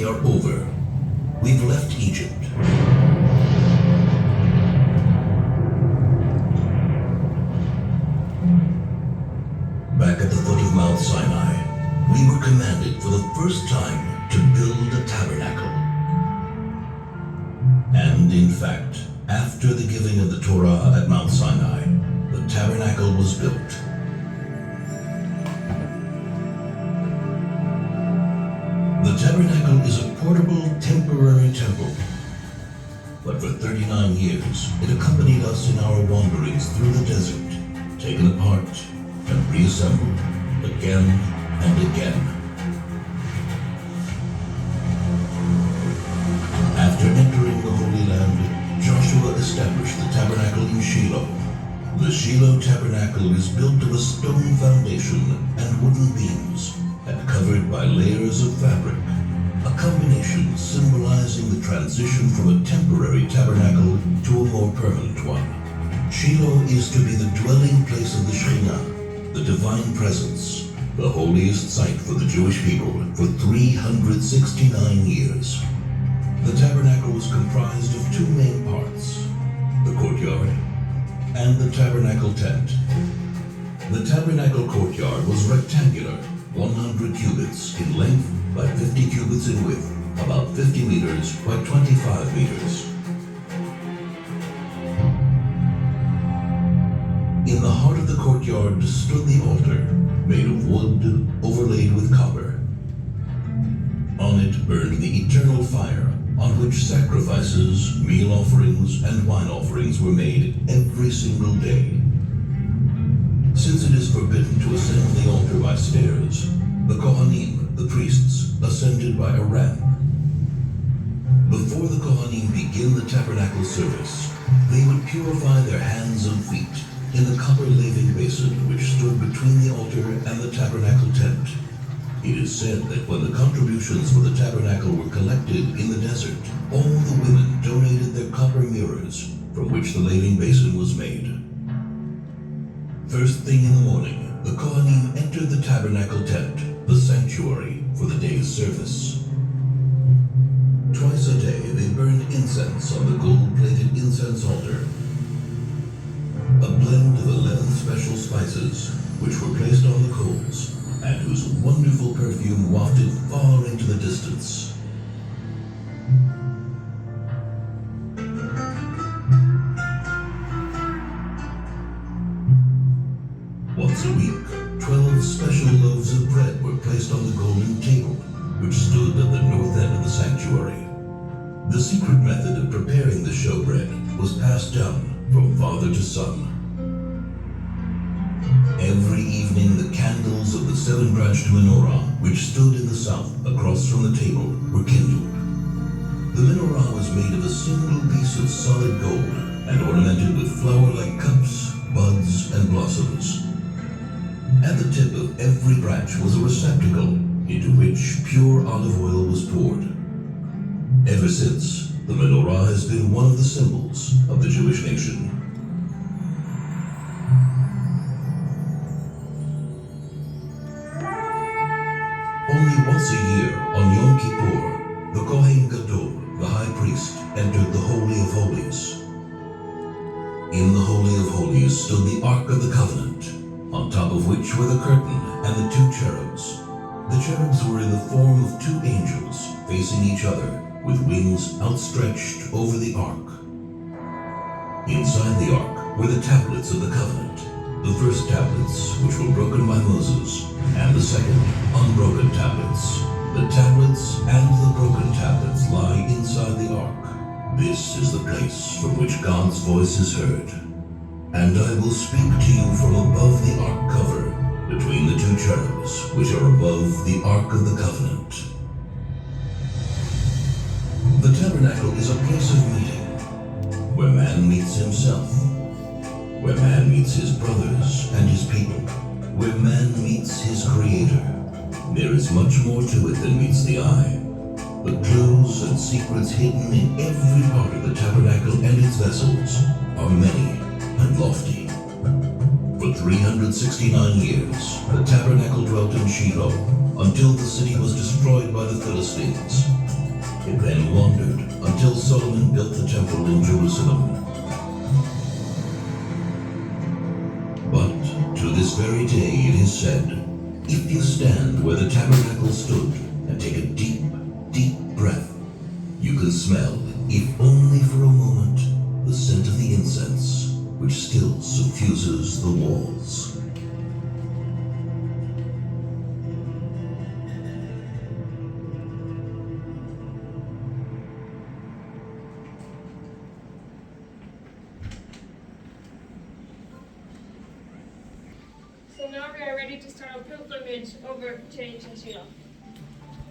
journey are over. We've left Egypt. Back at the foot of Mount Sinai, we were commanded for the first time to build a tabernacle. And in fact, after the giving of the Torah at Mount Sinai, the tabernacle was built. The tabernacle is a portable, temporary temple. But for 39 years, it accompanied us in our wanderings through the desert, taken apart and reassembled again and again. After entering the Holy Land, Joshua established the tabernacle in Shiloh. The Shiloh tabernacle is built of a stone foundation and wooden beams, and covered by layers of fabric, a combination symbolizing the transition from a temporary tabernacle to a more permanent one. Shiloh is to be the dwelling place of the Shekhinah, the divine presence, the holiest site for the Jewish people for 369 years. The tabernacle was comprised of two main parts, the courtyard and the tabernacle tent. The tabernacle courtyard was rectangular, 100 cubits in length by 50 cubits in width, about 50 meters by 25 meters. In the heart of the courtyard stood the altar, made of wood overlaid with copper. On it burned the eternal fire, on which sacrifices, meal offerings, and wine offerings were made every single day. Since it is forbidden to ascend the altar by stairs, the Kohanim, the priests, ascended by a ramp. Before the Kohanim begin the tabernacle service, they would purify their hands and feet in the copper laving basin which stood between the altar and the tabernacle tent. It is said that when the contributions for the tabernacle were collected in the desert, all the women donated their copper mirrors from which the laving basin was made. First thing in the morning, the Kohanim entered the tabernacle tent, the sanctuary, for the day's service. Twice a day they burned incense on the gold-plated incense altar. A blend of 11 special spices, which were placed on the coals, and whose wonderful perfume wafted far into the distance. Once a week, 12 special loaves of bread were placed on the golden table, which stood at the north end of the sanctuary. The secret method of preparing the showbread was passed down from father to son. Every evening, the candles of the seven-branched menorah, which stood in the south across from the table, were kindled. The menorah was made of a single piece of solid gold and ornamented with flower-like cups, buds, and blossoms. At the tip of every branch was a receptacle into which pure olive oil was poured. Ever since, the menorah has been one of the symbols of the Jewish nation. Only once a year, on Yom Kippur, the Kohen Gadol, the high priest, entered the Holy of Holies. In the Holy of Holies stood the Ark of the Covenant, on top of which were the curtain and the two cherubs. The cherubs were in the form of two angels, facing each other, with wings outstretched over the Ark. Inside the Ark were the tablets of the covenant, the first tablets, which were broken by Moses, and the second, unbroken tablets. The tablets and the broken tablets lie inside the Ark. This is the place from which God's voice is heard. And I will speak to you from above the Ark cover, between the two cherubs, which are above the Ark of the Covenant. The tabernacle is a place of meeting, where man meets himself, where man meets his brothers and his people, where man meets his Creator. There is much more to it than meets the eye. The clues and secrets hidden in every part of the tabernacle and its vessels are many and lofty. For 369 years, the tabernacle dwelt in Shiloh until the city was destroyed by the Philistines. It then wandered until Solomon built the temple in Jerusalem. But to this very day it is said, if you stand where the tabernacle stood and take a deep, deep breath, you can smell, if only for a moment, the scent of the incense which still suffuses the walls. So now we are ready to start our pilgrimage over to ancient Shiloh.